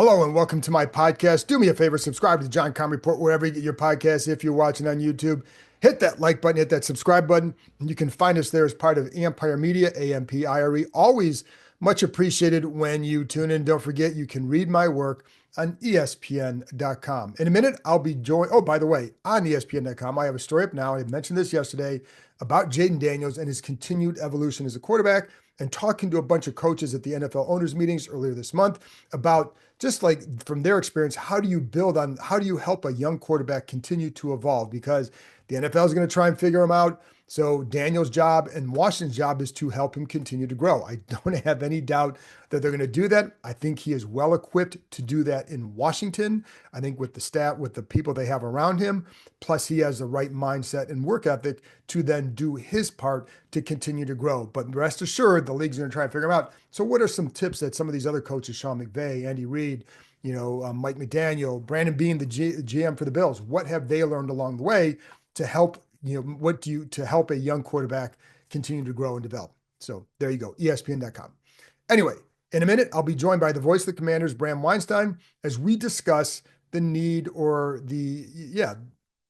Hello and welcome to my podcast. Do me a favor, subscribe to the John Keim Report wherever you get your podcasts. If you're watching on YouTube, hit that like button, hit that subscribe button, and you can find us there as part of Ampire Media, Ampire. Always much appreciated when you tune in. Don't forget, you can read my work on ESPN.com. In a minute, I'll be joined. Oh, by the way, on ESPN.com, I have a story up now. I mentioned this yesterday about Jaden Daniels and his continued evolution as a quarterback, and talking to a bunch of coaches at the NFL owners meetings earlier this month about just like from their experience, how do you help a young quarterback continue to evolve? Because the NFL is going to try and figure him out. So Daniel's job and Washington's job is to help him continue to grow. I don't have any doubt that they're going to do that. I think he is well equipped to do that in Washington. I think with the staff, with the people they have around him, plus he has the right mindset and work ethic to then do his part to continue to grow. But rest assured, the league's going to try and figure him out. So what are some tips that some of these other coaches, Sean McVay, Andy Reid, Mike McDaniel, Brandon Beane, the GM for the Bills, what have they learned along the way to help, to help a young quarterback continue to grow and develop? So there you go, ESPN.com. Anyway, in a minute, I'll be joined by the voice of the Commanders, Bram Weinstein, as we discuss the need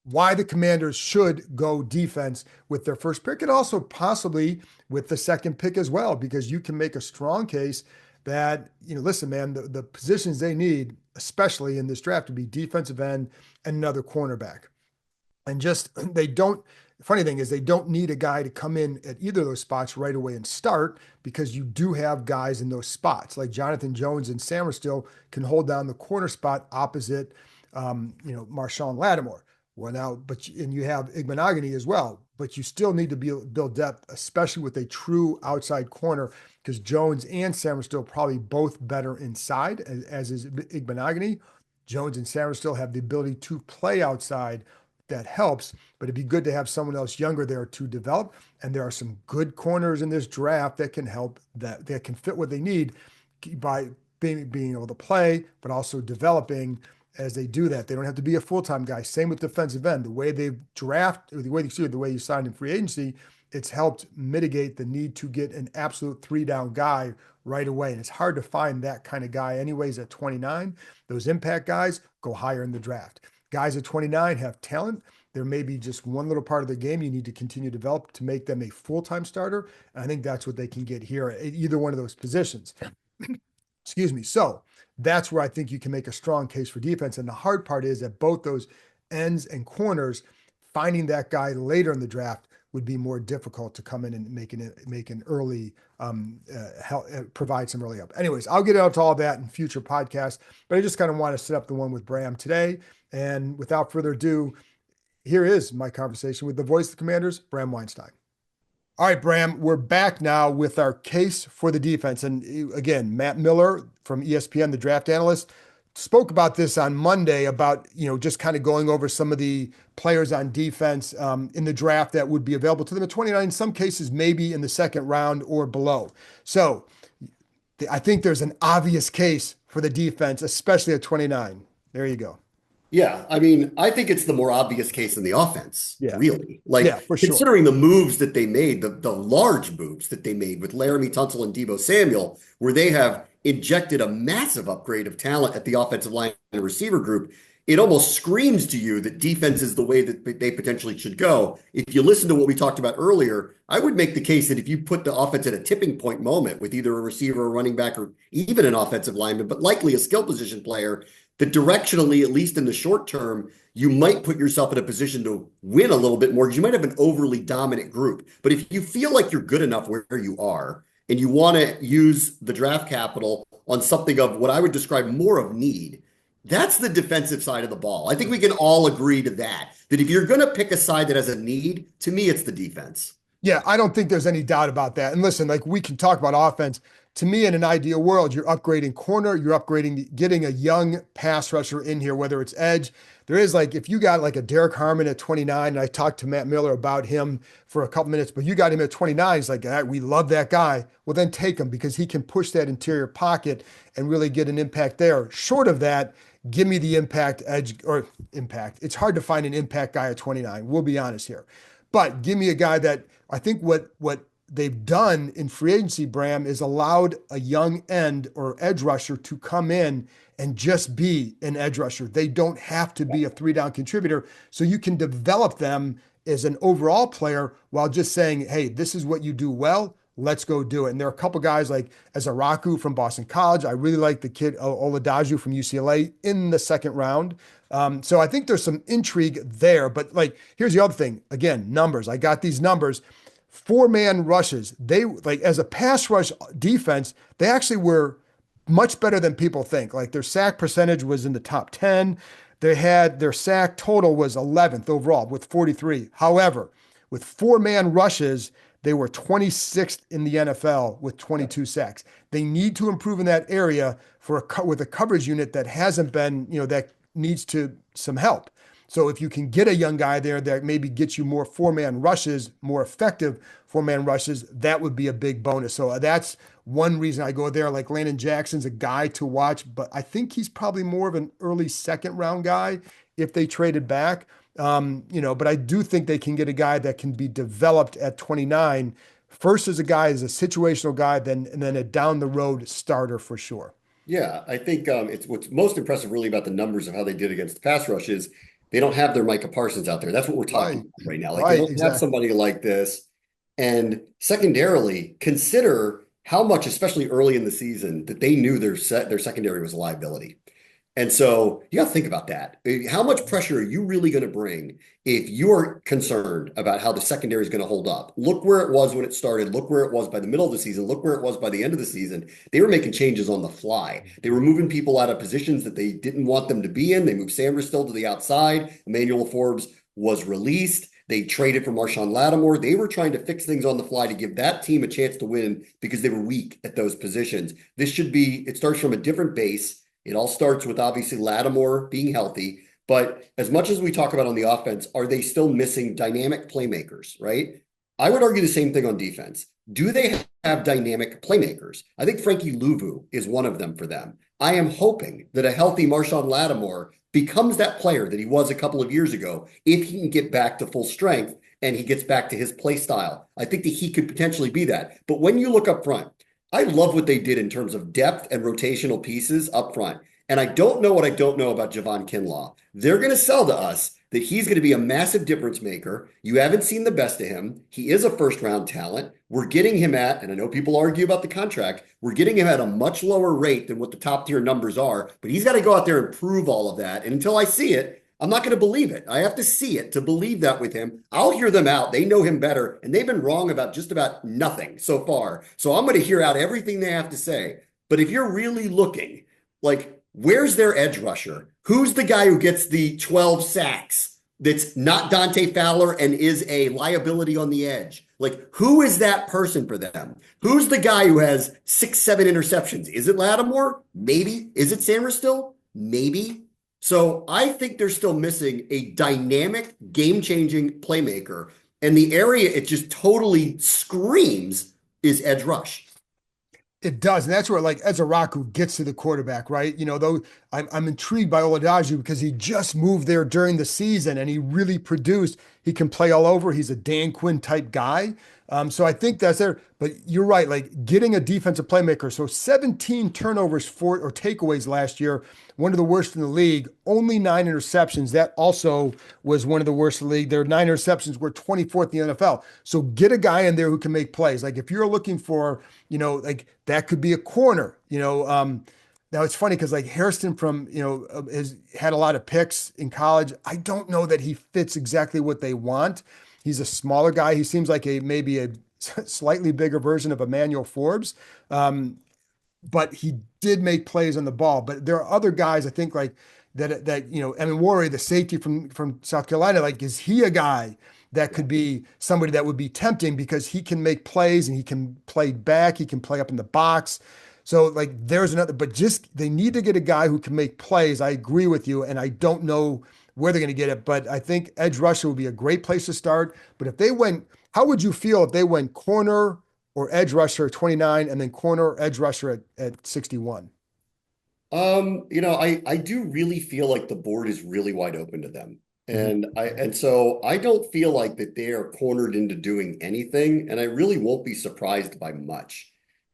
why the Commanders should go defense with their first pick and also possibly with the second pick as well, because you can make a strong case that, listen, man, the positions they need, especially in this draft, to be defensive end and another cornerback. And funny thing is they don't need a guy to come in at either of those spots right away and start, because you do have guys in those spots like Jonathan Jones and Samerstill can hold down the corner spot opposite, Marshawn Lattimore. Well, now, and you have Igbenogany as well, but you still need to build depth, especially with a true outside corner, because Jones and Samerstill probably both better inside, as is Igbenogany. Jones and Samerstill have the ability to play outside. That helps, but it'd be good to have someone else younger there to develop. And there are some good corners in this draft that can help, that can fit what they need by being able to play, but also developing as they do that. They don't have to be a full-time guy. Same with defensive end. The way they the way you signed in free agency, it's helped mitigate the need to get an absolute 3-down guy right away. And it's hard to find that kind of guy anyways at 29. Those impact guys go higher in the draft. Guys at 29 have talent. There may be just one little part of the game you need to continue to develop to make them a full-time starter. And I think that's what they can get here at either one of those positions. Excuse me. So that's where I think you can make a strong case for defense. And the hard part is that both those ends and corners, finding that guy later in the draft would be more difficult to come in and make an early, provide some early up. Anyways, I'll get out to all that in future podcasts, but I just kind of want to set up the one with Bram today. And without further ado, here is my conversation with the voice of the Commanders, Bram Weinstein. All right, Bram, we're back now with our case for the defense. And again, Matt Miller from ESPN, the draft analyst, spoke about this on Monday about, just kind of going over some of the players on defense in the draft that would be available to them at 29, in some cases, maybe in the second round or below. So I think there's an obvious case for the defense, especially at 29. There you go. Yeah, I mean, I think it's the more obvious case in the offense, really. For considering the moves that they made, the large moves that they made with Laramie Tunsil and Deebo Samuel, where they have injected a massive upgrade of talent at the offensive line and receiver group, it almost screams to you that defense is the way that they potentially should go. If you listen to what we talked about earlier, I would make the case that if you put the offense at a tipping point moment with either a receiver, a running back, or even an offensive lineman, but likely a skill position player, that directionally, at least in the short term, you might put yourself in a position to win a little bit more because you might have an overly dominant group. But if you feel like you're good enough where you are and you want to use the draft capital on something of what I would describe more of need, that's the defensive side of the ball. I think we can all agree to that if you're going to pick a side that has a need, to me, it's the defense. Yeah, I don't think there's any doubt about that. And listen, like we can talk about offense. To me, in an ideal world, you're upgrading corner, you're upgrading, getting a young pass rusher in here, whether it's edge. There is if you got like a Derek Harmon at 29, and I talked to Matt Miller about him for a couple minutes, but you got him at 29, it's like, we love that guy. Well, then take him because he can push that interior pocket and really get an impact there. Short of that, give me the impact edge or impact. It's hard to find an impact guy at 29. We'll be honest here. But give me a guy that I think what they've done in free agency, Bram, is allowed a young end or edge rusher to come in and just be an edge rusher. They don't have to be a three down contributor. So you can develop them as an overall player while just saying, hey, this is what you do well. Let's go do it. And there are a couple guys like Ezaraku from Boston College. I really like the kid Oladaju from UCLA in the second round. So I think there's some intrigue there. But like, here's the other thing. Again, numbers. I got these numbers. Four-man rushes. They like as a pass rush defense, they actually were much better than people think. Like their sack percentage was in the top 10. They had their sack total was 11th overall with 43. However, with four-man rushes, they were 26th in the NFL with 22 sacks. They need to improve in that area with a coverage unit that hasn't been, that needs to some help. So if you can get a young guy there that maybe gets you more four-man rushes, more effective four-man rushes, that would be a big bonus. So that's one reason I go there. Like Landon Jackson's a guy to watch, but I think he's probably more of an early second round guy if they traded back. But I do think they can get a guy that can be developed at 29. First as a guy, as a situational guy, and then a down the road starter for sure. Yeah, I think it's what's most impressive really about the numbers of how they did against the pass rush is they don't have their Micah Parsons out there. That's what we're talking Right. about right now. Like they Right. don't have Exactly. somebody like this. And secondarily, consider how much, especially early in the season, that they knew their secondary was a liability. And so you got to think about that. How much pressure are you really going to bring if you're concerned about how the secondary is going to hold up? Look where it was when it started. Look where it was by the middle of the season. Look where it was by the end of the season. They were making changes on the fly. They were moving people out of positions that they didn't want them to be in. They moved Sanders still to the outside. Emmanuel Forbes was released. They traded for Marshawn Lattimore. They were trying to fix things on the fly to give that team a chance to win because they were weak at those positions. It starts from a different base. It all starts with obviously Lattimore being healthy. But as much as we talk about on the offense, are they still missing dynamic playmakers, right? I would argue the same thing on defense. Do they have dynamic playmakers? I think Frankie Louvu is one of them for them. I am hoping that a healthy Marshawn Lattimore becomes that player that he was a couple of years ago if he can get back to full strength and he gets back to his play style. I think that he could potentially be that. But when you look up front, I love what they did in terms of depth and rotational pieces up front. And I don't know what I don't know about Javon Kinlaw. They're going to sell to us that he's going to be a massive difference maker. You haven't seen the best of him. He is a first round talent. We're getting him at, and I know people argue about the contract, we're getting him at a much lower rate than what the top tier numbers are, but he's got to go out there and prove all of that. And until I see it, I'm not going to believe it. I have to see it to believe that with him. I'll hear them out. They know him better, and they've been wrong about just about nothing so far. So I'm going to hear out everything they have to say. But if you're really looking, like, where's their edge rusher? Who's the guy who gets the 12 sacks that's not Dante Fowler and is a liability on the edge? Like, who is that person for them? Who's the guy who has 6, 7 interceptions? Is it Lattimore? Maybe. Is it Sanders still? Maybe. So I think they're still missing a dynamic, game-changing playmaker. And the area it just totally screams is edge rush. It does, and that's where like Ezaraku gets to the quarterback, right? Though I'm intrigued by Oladaju because he just moved there during the season and he really produced. He can play all over. He's a Dan Quinn type guy. So I think that's there. But you're right, like getting a defensive playmaker. So 17 turnovers or takeaways last year, one of the worst in the league. Only 9 interceptions. That also was one of the worst in the league. Their 9 interceptions were 24th in the NFL. So get a guy in there who can make plays. Like if you're looking for, like that could be a corner. Now it's funny because like Hairston from has had a lot of picks in college. I don't know that he fits exactly what they want. He's a smaller guy. He seems like maybe a slightly bigger version of Emmanuel Forbes. But he did make plays on the ball. But there are other guys I think like that Emin Warrior, the safety from South Carolina, like is he a guy that could be somebody that would be tempting because he can make plays and he can play back, he can play up in the box. So like there's another, but just they need to get a guy who can make plays. I agree with you, and I don't know where they're going to get it, but I think edge rusher would be a great place to start. But if they went, how would you feel if they went corner or edge rusher at 29 and then corner or edge rusher at 61? I do really feel like the board is really wide open to them. Mhm. And so I don't feel like that they are cornered into doing anything, and I really won't be surprised by much.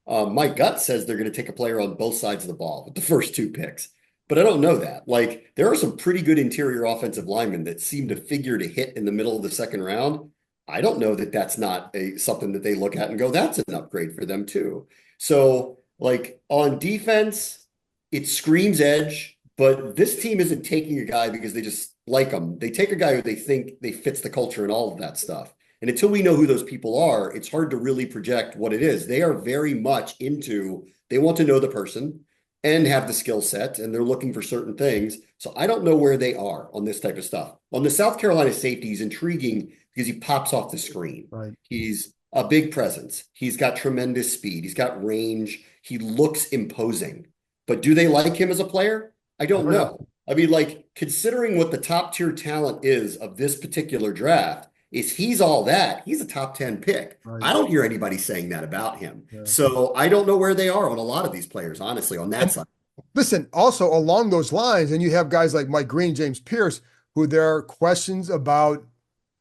My gut says they're going to take a player on both sides of the ball with the first two picks, but I don't know that. Like there are some pretty good interior offensive linemen that seem to figure to hit in the middle of the second round. I don't know that that's not something that they look at and go, that's an upgrade for them too. So like on defense, it screams edge, but this team isn't taking a guy because they just like him. They take a guy who they think they fits the culture and all of that stuff. And until we know who those people are, it's hard to really project what it is. They are very much into, they want to know the person and have the skill set, and they're looking for certain things. So I don't know where they are on this type of stuff. On the South Carolina safety, he's intriguing because he pops off the screen. Right. He's a big presence. He's got tremendous speed. He's got range. He looks imposing. But do they like him as a player? I I don't don't know. know. I mean, like, considering what the top tier talent is of this particular draft, is he's all that. He's a top 10 pick. Right. I don't hear anybody saying that about him. Yeah. So I don't know where they are on a lot of these players, honestly, on that And side. listen, also along those lines, and you have guys like Mike Green, James Pierce, who there are questions about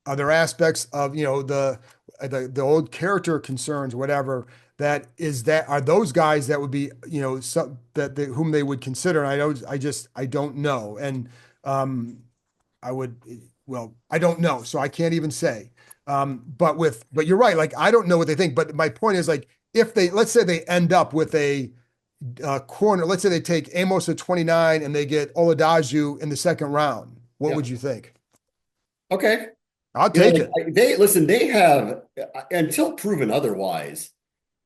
other aspects of, the old character concerns, whatever. That are those guys that would be, some whom they would consider. And I don't know. And um, I would, well, I don't know, so I can't even say. But you're right. Like I don't know what they think. But my point is, like, if they, let's say they end up with a corner, let's say they take Amos at 29 and they get Oladaju in the second round, what Yeah. would you think? Okay. I'll You know, take like, it. they listen, they have, until proven otherwise,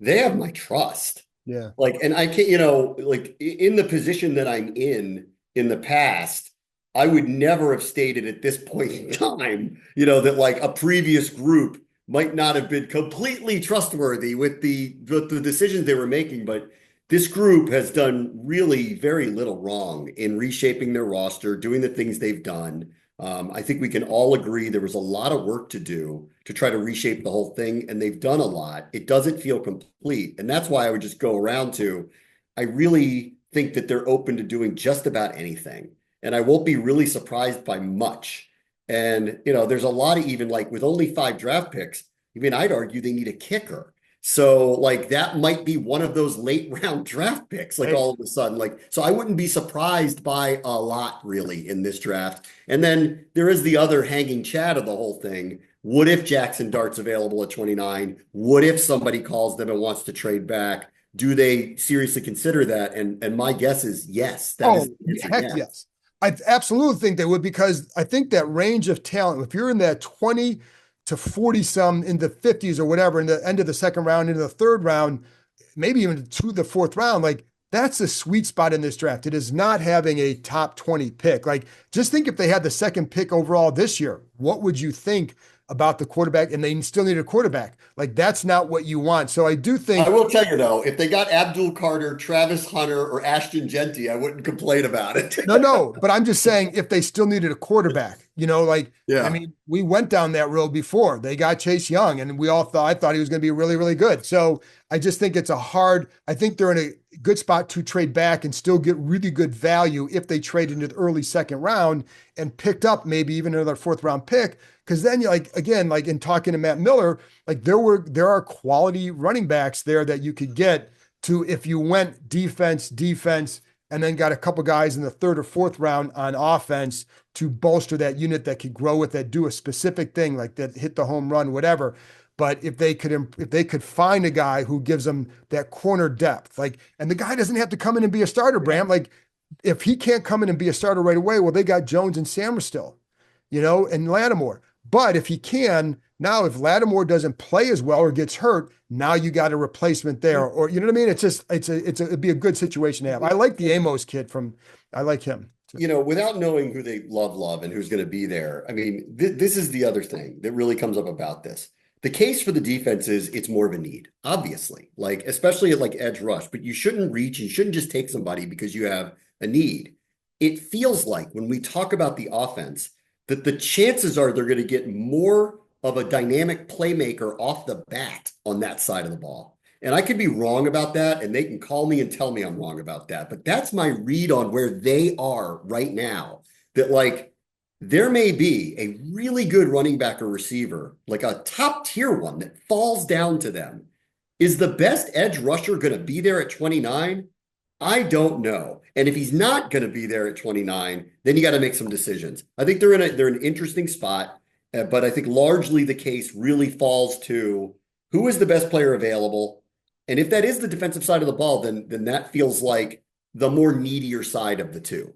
they have my trust. Yeah. Like, and I can't, like in the position that I'm in the past, I would never have stated at this point in time, that like a previous group might not have been completely trustworthy with the decisions they were making, but this group has done really very little wrong in reshaping their roster, doing the things they've done. I think we can all agree there was a lot of work to do to try to reshape the whole thing, and they've done a lot. It doesn't feel complete. And that's why I would just go around to, I really think that they're open to doing just about anything. And I won't be really surprised by much. And, there's a lot of even like with only 5 draft picks, I mean, I'd argue they need a kicker. So like that might be one of those late round draft picks, like Hey, all of a sudden. Like, so I wouldn't be surprised by a lot really in this draft. And then there is the other hanging chat of the whole thing. What if Jackson Dart's available at 29? What if somebody calls them and wants to trade back? Do they seriously consider that? And my guess is yes. That is oh, the answer, heck yes. yes. I absolutely think they would because I think that range of talent, if you're in that 20 to 40 some in the 50s or whatever, in the end of the second round, into the third round, maybe even to the fourth round, like that's a sweet spot in this draft. It is not having a top 20 pick. Like just think if they had the second pick overall this year, what would you think about the quarterback? And they still need a quarterback. Like that's not what you want. So I do I think will tell you though, if they got Abdul Carter, Travis Hunter, or Ashton Genty, I wouldn't complain about it. no, but I'm just saying if they still needed a quarterback, like I Yeah. mean, we went down that road before. They got Chase Young, and I thought he was going to be really, really good. So I just think I think they're in a good spot to trade back and still get really good value if they trade into the early second round and picked up maybe even another fourth round pick. Because then, like again, like in talking to Matt Miller, like there are quality running backs there that you could get to if you went defense and then got a couple guys in the third or fourth round on offense to bolster that unit that could grow with that, do a specific thing like that, hit the home run, whatever. But if they could find a guy who gives them that corner depth, like, and the guy doesn't have to come in and be a starter, Bram. Like, if he can't come in and be a starter right away, well, they got Jones and Sammer still, and Lattimore. But if he can, now if Lattimore doesn't play as well or gets hurt, now you got a replacement there. Or you know what I mean? It'd be a good situation to have. I like the Amos kid I like him. Without knowing who they love, and who's going to be there, I mean, this is the other thing that really comes up about this. The case for the defense is it's more of a need, obviously, like especially at like edge rush, but you shouldn't reach, you shouldn't just take somebody because you have a need. It feels like when we talk about the offense, that the chances are they're going to get more of a dynamic playmaker off the bat on that side of the ball. And I could be wrong about that, and they can call me and tell me I'm wrong about that. But that's my read on where they are right now. That like there may be a really good running back or receiver, like a top tier one that falls down to them. Is the best edge rusher going to be there at 29? I don't know. And if he's not going to be there at 29, then you got to make some decisions. I think they're an interesting spot, but I think largely the case really falls to who is the best player available. And if that is the defensive side of the ball, then that feels like the more needier side of the two.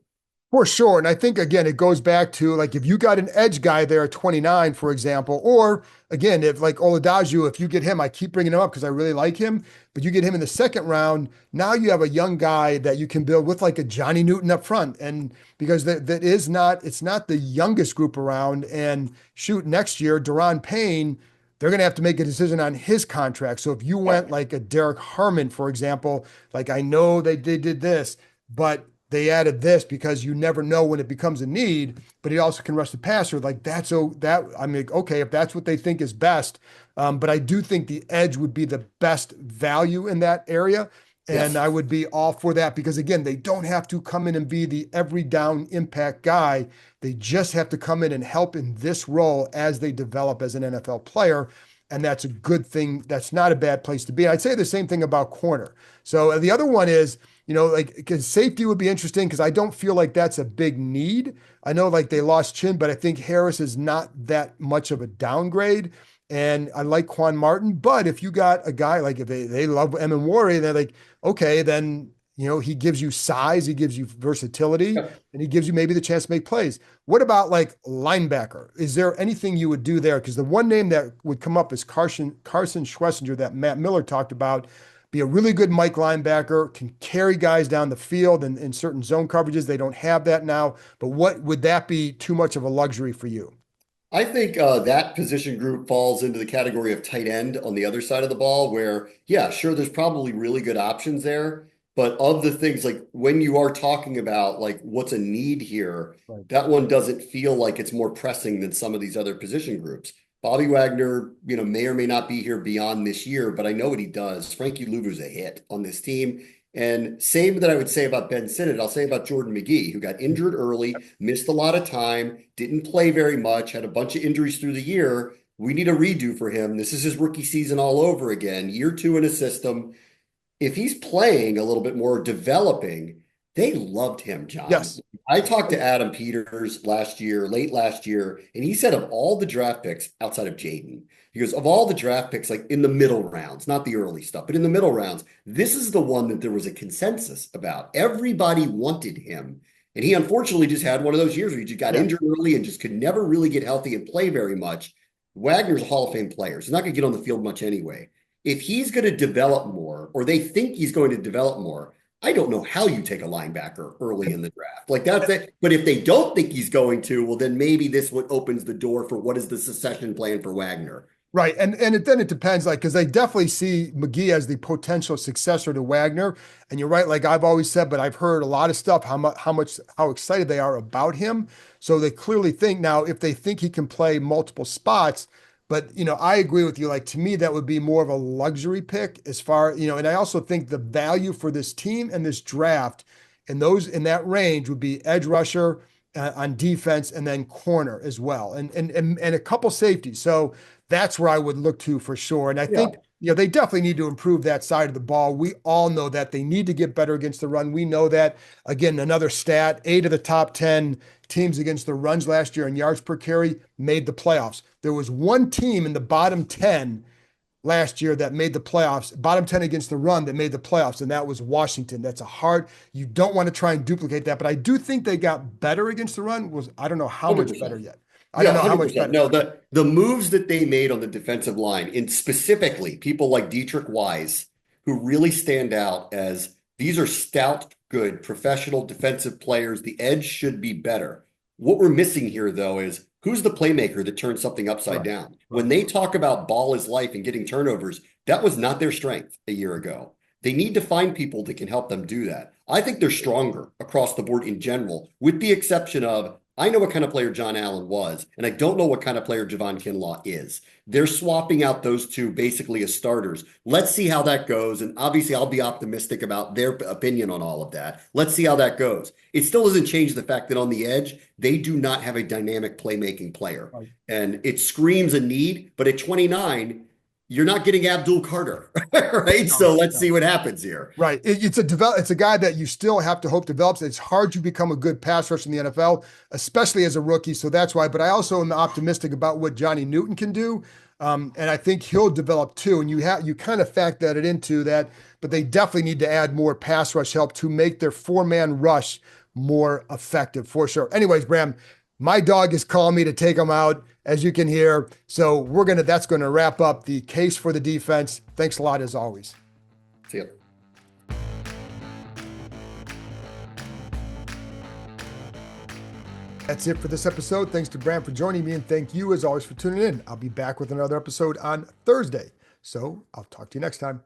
For sure. And I think, again, it goes back to like if you got an edge guy there at 29, for example, or again, if like Oladaju, if you get him, I keep bringing him up because I really like him, but you get him in the second round, now you have a young guy that you can build with like a Johnny Newton up front. And because that is not, it's not the youngest group around. And shoot, next year, Deron Payne, they're going to have to make a decision on his contract. So if you went like a Derek Harmon, for example, like I know they did this, but they added this because you never know when it becomes a need, but he also can rush the passer. Like that's that I mean, okay, if that's what they think is best. But I do think the edge would be the best value in that area. And Yes. I would be all for that because again, they don't have to come in and be the every down impact guy. They just have to come in and help in this role as they develop as an NFL player. And that's a good thing. That's not a bad place to be. I'd say the same thing about corner. So the other one is, like because safety would be interesting because I don't feel like that's a big need. I know like they lost Chin, but I think Harris is not that much of a downgrade. And I like Quan Martin, but if you got a guy like if they love Emin Wari, they're like, okay, then he gives you size, he gives you versatility, and he gives you maybe the chance to make plays. What about like linebacker? Is there anything you would do there? Because the one name that would come up is Carson Schlesinger that Matt Miller talked about. Be a really good Mike linebacker, can carry guys down the field and in certain zone coverages. They don't have that now. But what would that be too much of a luxury for you? I think that position group falls into the category of tight end on the other side of the ball, where, yeah, sure, there's probably really good options there. But of the things, like when you are talking about like what's a need here, Right. that one doesn't feel like it's more pressing than some of these other position groups. Bobby Wagner, may or may not be here beyond this year, but I know what he does. Frankie Luvu's a hit on this team. And same that I would say about Ben Sinnott, I'll say about Jordan McGee, who got injured early, missed a lot of time, didn't play very much, had a bunch of injuries through the year. We need a redo for him. This is his rookie season all over again, year two in a system. If he's playing a little bit more, developing, they loved him, John. Yes. I talked to Adam Peters last year, late last year, and he said of all the draft picks outside of Jaden, he goes, of all the draft picks, like in the middle rounds, not the early stuff, but in the middle rounds, this is the one that there was a consensus about. Everybody wanted him. And he unfortunately just had one of those years where he just got Yeah. injured early and just could never really get healthy and play very much. Wagner's a Hall of Fame player. He's not going to get on the field much anyway. If he's going to develop more, or they think he's going to develop more, I don't know how you take a linebacker early in the draft. Like that's it. But if they don't think he's going to, well, then maybe this what opens the door for what is the succession plan for Wagner. Right. Then it depends, like, because they definitely see McGee as the potential successor to Wagner. And you're right, like I've always said, but I've heard a lot of stuff, how excited they are about him. So they clearly think now if they think he can play multiple spots, but I agree with you. Like to me, that would be more of a luxury pick as far, and I also think the value for this team and this draft and those in that range would be edge rusher on defense and then corner as well. And a couple safeties. So that's where I would look to for sure. And I Yeah. think, they definitely need to improve that side of the ball. We all know that they need to get better against the run. We know that. Again, another stat, 8 of the top 10 teams against the runs last year in yards per carry made the playoffs. There was one team in the bottom 10 last year that made the playoffs, bottom 10 against the run that made the playoffs, and that was Washington. That's you don't want to try and duplicate that, but I do think they got better against the run. I don't know how much better 100%. yet. I Yeah, don't know how much 100%. better. No, the moves that they made on the defensive line, and specifically people like Dietrich Wise, who really stand out as these are stout, good, professional defensive players. The edge should be better. What we're missing here, though, is who's the playmaker that turns something upside Right, down? When right. they talk about ball is life and getting turnovers, that was not their strength a year ago. They need to find people that can help them do that. I think they're stronger across the board in general, with the exception of I know what kind of player John Allen was, and I don't know what kind of player Javon Kinlaw is. They're swapping out those two basically as starters. Let's see how that goes. And obviously, I'll be optimistic about their opinion on all of that. Let's see how that goes. It still doesn't change the fact that on the edge, they do not have a dynamic playmaking player. Right. And it screams a need, but at 29, you're not getting Abdul Carter, right? No, So let's no. see what happens here. Right. It's a guy that you still have to hope develops. It's hard to become a good pass rusher in the NFL, especially as a rookie. So that's why. But I also am optimistic about what Johnny Newton can do. And I think he'll develop too. And you kind of factor that into that, but they definitely need to add more pass rush help to make their 4-man rush more effective for sure. Anyways, Bram, my dog is calling me to take him out, as you can hear. So that's gonna wrap up the case for the defense. Thanks a lot as always. See ya. That's it for this episode. Thanks to Bram for joining me, and thank you as always for tuning in. I'll be back with another episode on Thursday. So I'll talk to you next time.